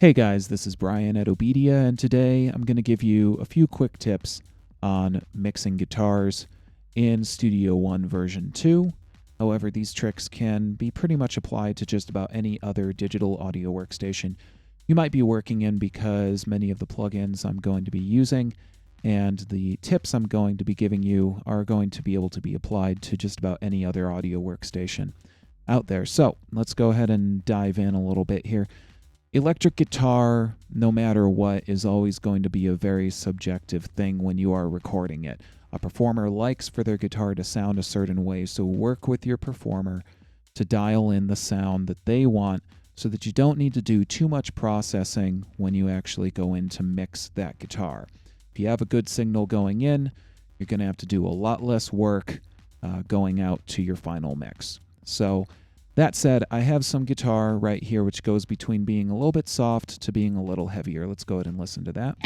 Hey guys, this is Brian at OBEDIA, and today I'm going to give you a few quick tips on mixing guitars in Studio One version 2. However, these tricks can be pretty much applied to just about any other digital audio workstation you might be working in, because many of the plugins I'm going to be using and the tips I'm going to be giving you are going to be able to be applied to just about any other audio workstation out there. So let's go ahead and dive in a little bit here. Electric guitar, no matter what, is always going to be a very subjective thing when you are recording it. A performer likes for their guitar to sound a certain way, so work with your performer to dial in the sound that they want so that you don't need to do too much processing when you actually go in to mix that guitar. If you have a good signal going in, you're going to have to do a lot less work going out to your final mix. So that said, I have some guitar right here which goes between being a little bit soft to being a little heavier. Let's go ahead and listen to that.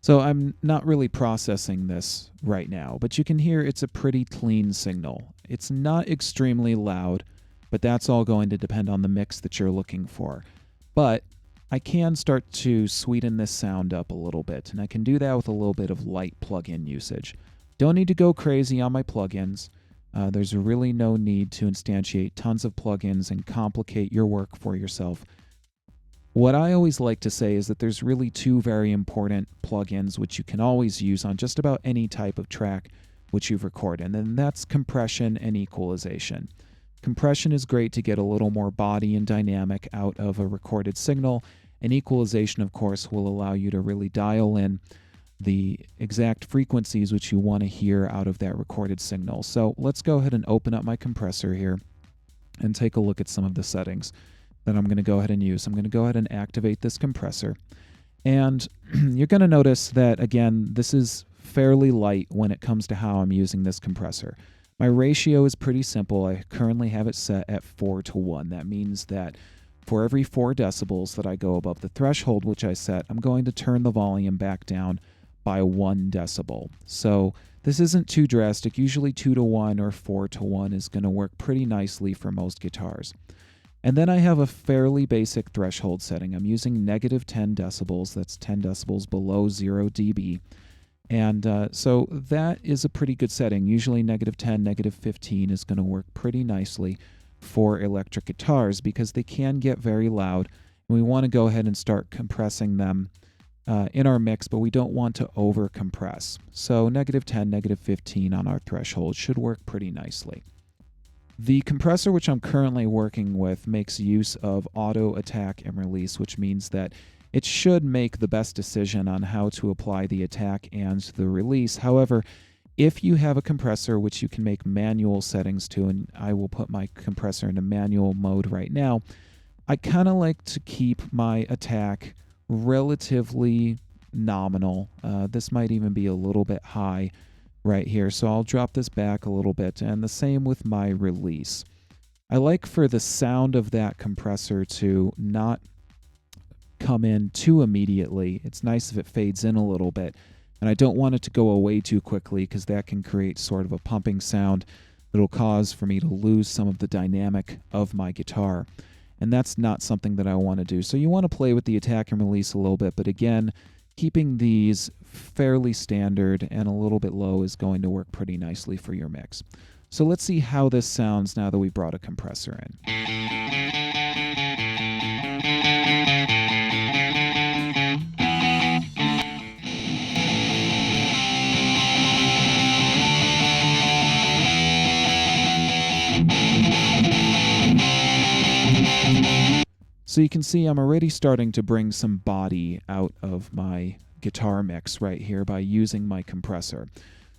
So I'm not really processing this right now, but you can hear it's a pretty clean signal. It's not extremely loud, but that's all going to depend on the mix that you're looking for. But I can start to sweeten this sound up a little bit, and I can do that with a little bit of light plugin usage. Don't need to go crazy on my plugins. There's really no need to instantiate tons of plugins and complicate your work for yourself. What I always like to say is that there's really two very important plugins which you can always use on just about any type of track which you've recorded, and then that's compression and equalization. Compression is great to get a little more body and dynamic out of a recorded signal, and equalization, of course, will allow you to really dial in the exact frequencies which you want to hear out of that recorded signal. So let's go ahead and open up my compressor here and take a look at some of the settings that I'm going to go ahead and use. I'm going to go ahead and activate this compressor, and you're going to notice that, again, this is fairly light when it comes to how I'm using this compressor. My ratio is pretty simple. I currently have it set at 4:1. That means that for every 4 decibels that I go above the threshold which I set, I'm going to turn the volume back down by 1 decibel. So this isn't too drastic. Usually 2:1 or 4:1 is going to work pretty nicely for most guitars. And then I have a fairly basic threshold setting. I'm using -10 decibels. That's 10 decibels below 0 dB. And so that is a pretty good setting. Usually -10, -15 is going to work pretty nicely for electric guitars because they can get very loud, and we want to go ahead and start compressing them in our mix, but we don't want to over compress. So -10, -15 on our threshold should work pretty nicely. The compressor which I'm currently working with makes use of auto attack and release, which means that it should make the best decision on how to apply the attack and the release. However, if you have a compressor which you can make manual settings to, and I will put my compressor into manual mode right now, I kind of like to keep my attack relatively nominal. This might even be a little bit high right here, so I'll drop this back a little bit, and the same with my release. I like for the sound of that compressor to not come in too immediately. It's nice if it fades in a little bit, and I don't want it to go away too quickly because that can create sort of a pumping sound that'll cause for me to lose some of the dynamic of my guitar, and that's not something that I want to do. So you want to play with the attack and release a little bit, but again, keeping these fairly standard and a little bit low is going to work pretty nicely for your mix. So let's see how this sounds now that we brought a compressor in. So you can see I'm already starting to bring some body out of my guitar mix right here by using my compressor.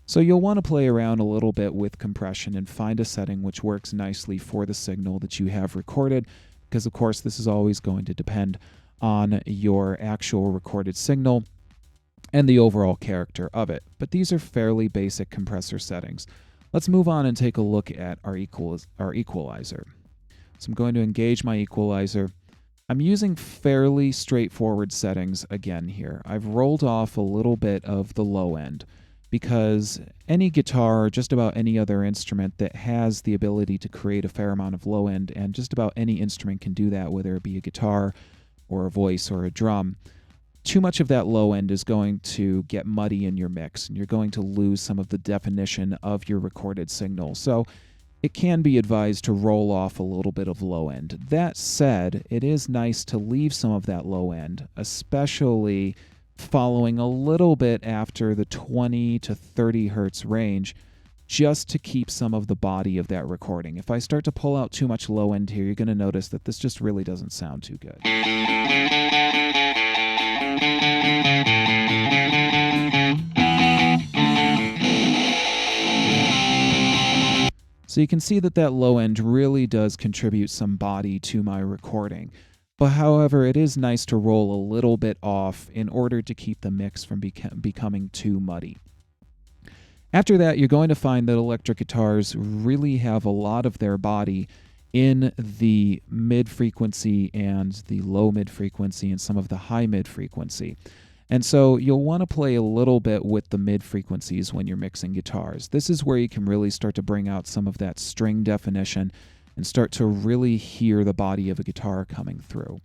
So you'll want to play around a little bit with compression and find a setting which works nicely for the signal that you have recorded, because of course this is always going to depend on your actual recorded signal and the overall character of it. But these are fairly basic compressor settings. Let's move on and take a look at our equalizer. So I'm going to engage my equalizer. I'm using fairly straightforward settings again here. I've rolled off a little bit of the low end because any guitar or just about any other instrument that has the ability to create a fair amount of low end, and just about any instrument can do that, whether it be a guitar or a voice or a drum, too much of that low end is going to get muddy in your mix, and you're going to lose some of the definition of your recorded signal. So it can be advised to roll off a little bit of low end. That said, it is nice to leave some of that low end, especially following a little bit after the 20 to 30 hertz range, just to keep some of the body of that recording. If I start to pull out too much low end here, you're going to notice that this just really doesn't sound too good. So you can see that that low end really does contribute some body to my recording. But however, it is nice to roll a little bit off in order to keep the mix from becoming too muddy. After that, you're going to find that electric guitars really have a lot of their body in the mid-frequency and the low mid-frequency and some of the high mid-frequency. And so you'll want to play a little bit with the mid-frequencies when you're mixing guitars. This is where you can really start to bring out some of that string definition and start to really hear the body of a guitar coming through.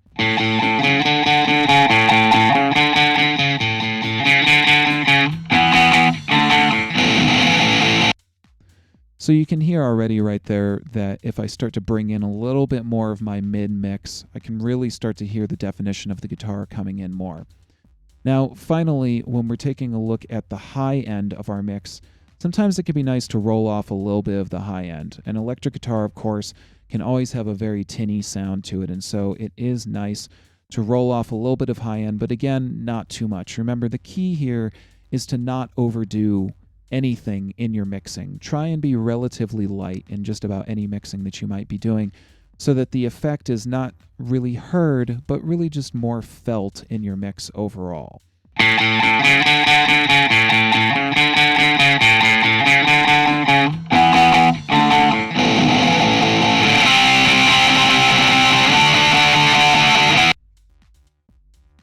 So you can hear already right there that if I start to bring in a little bit more of my mid-mix, I can really start to hear the definition of the guitar coming in more. Now, finally, when we're taking a look at the high end of our mix, sometimes it can be nice to roll off a little bit of the high end. An electric guitar, of course, can always have a very tinny sound to it, and so it is nice to roll off a little bit of high end, but again, not too much. Remember, the key here is to not overdo anything in your mixing. Try and be relatively light in just about any mixing that you might be doing, so that the effect is not really heard, but really just more felt in your mix overall.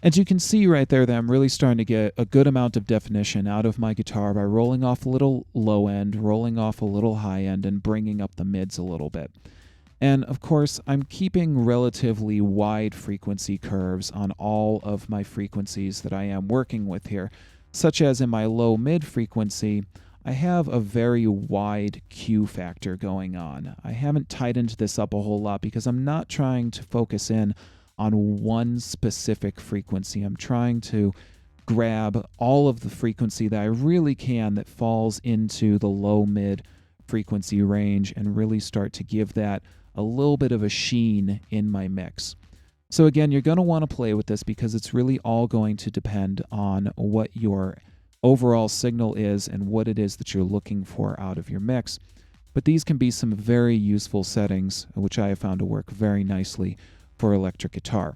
As you can see right there that I'm really starting to get a good amount of definition out of my guitar by rolling off a little low end, rolling off a little high end, and bringing up the mids a little bit. And of course, I'm keeping relatively wide frequency curves on all of my frequencies that I am working with here, such as in my low-mid frequency, I have a very wide Q factor going on. I haven't tightened this up a whole lot because I'm not trying to focus in on one specific frequency. I'm trying to grab all of the frequency that I really can that falls into the low-mid frequency range and really start to give that a little bit of a sheen in my mix. So again, you're going to want to play with this because it's really all going to depend on what your overall signal is and what it is that you're looking for out of your mix. But these can be some very useful settings, which I have found to work very nicely for electric guitar.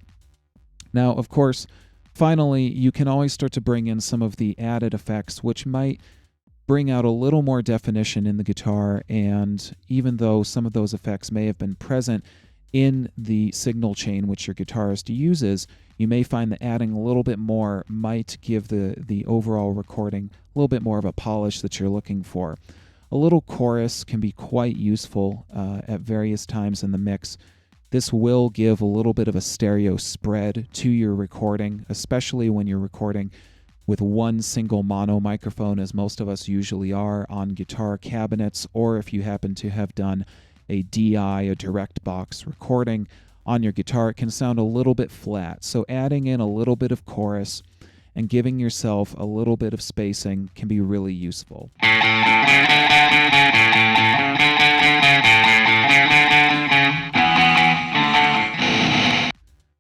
Now, of course, finally, you can always start to bring in some of the added effects, which might bring out a little more definition in the guitar, and even though some of those effects may have been present in the signal chain which your guitarist uses, you may find that adding a little bit more might give the overall recording a little bit more of a polish that you're looking for. A little chorus can be quite useful at various times in the mix. This will give a little bit of a stereo spread to your recording, especially when you're recording with one single mono microphone, as most of us usually are on guitar cabinets, or if you happen to have done a DI, a direct box recording on your guitar, it can sound a little bit flat. So adding in a little bit of chorus and giving yourself a little bit of spacing can be really useful.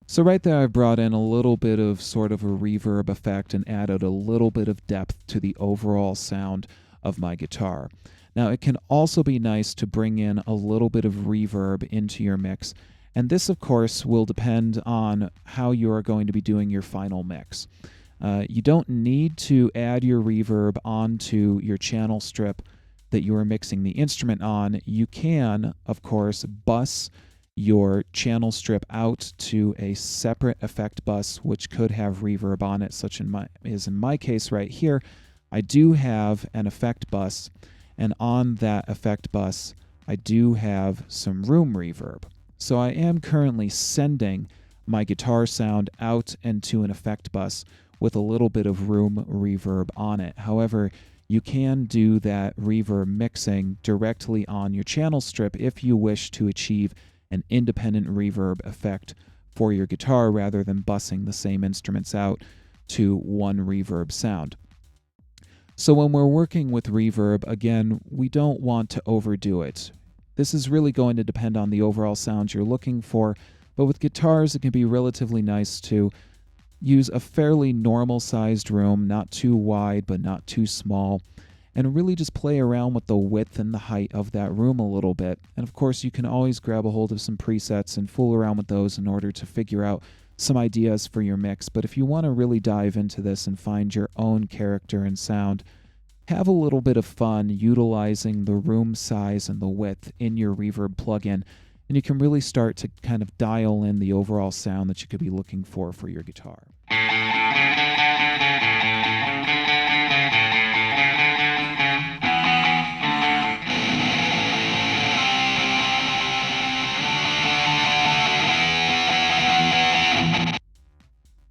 So right there I've brought in a little bit of sort of a reverb effect and added a little bit of depth to the overall sound of my guitar. Now it can also be nice to bring in a little bit of reverb into your mix, and this of course will depend on how you are going to be doing your final mix. You don't need to add your reverb onto your channel strip that you are mixing the instrument on. You can, of course, bus your channel strip out to a separate effect bus, which could have reverb on it, such as in my case right here. I do have an effect bus, and on that effect bus, I do have some room reverb. So I am currently sending my guitar sound out into an effect bus with a little bit of room reverb on it. However, you can do that reverb mixing directly on your channel strip if you wish to achieve an independent reverb effect for your guitar rather than bussing the same instruments out to one reverb sound. So when we're working with reverb, again, we don't want to overdo it. This is really going to depend on the overall sound you're looking for, but with guitars, it can be relatively nice to use a fairly normal-sized room, not too wide but not too small, and really just play around with the width and the height of that room a little bit. And of course, you can always grab a hold of some presets and fool around with those in order to figure out some ideas for your mix. But if you want to really dive into this and find your own character and sound, have a little bit of fun utilizing the room size and the width in your reverb plugin, and you can really start to kind of dial in the overall sound that you could be looking for your guitar.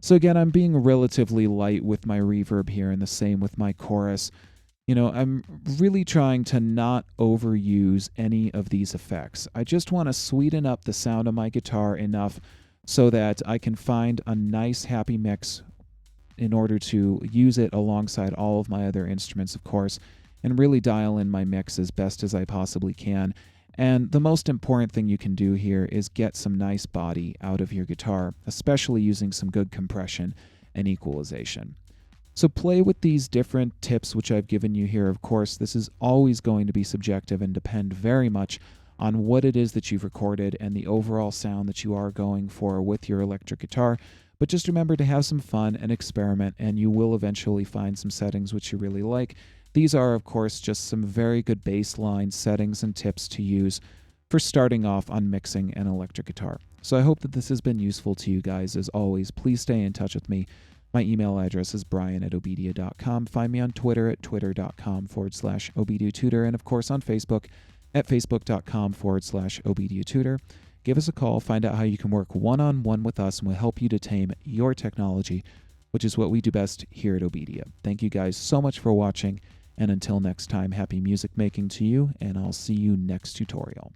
So again, I'm being relatively light with my reverb here, and the same with my chorus. I'm really trying to not overuse any of these effects. I just want to sweeten up the sound of my guitar enough so that I can find a nice, happy mix in order to use it alongside all of my other instruments, of course, and really dial in my mix as best as I possibly can. And the most important thing you can do here is get some nice body out of your guitar, especially using some good compression and equalization. So play with these different tips which I've given you here. Of course, this is always going to be subjective and depend very much on what it is that you've recorded and the overall sound that you are going for with your electric guitar. But just remember to have some fun and experiment, and you will eventually find some settings which you really like. These are, of course, just some very good baseline settings and tips to use for starting off on mixing an electric guitar. So I hope that this has been useful to you guys. As always, please stay in touch with me. My email address is brian@obedia.com. Find me on Twitter at twitter.com/obediatutor, and of course on Facebook at facebook.com/obediatutor. Give us a call, find out how you can work one-on-one with us, and we'll help you to tame your technology, which is what we do best here at OBEDIA. Thank you guys so much for watching, and until next time, happy music making to you, and I'll see you next tutorial.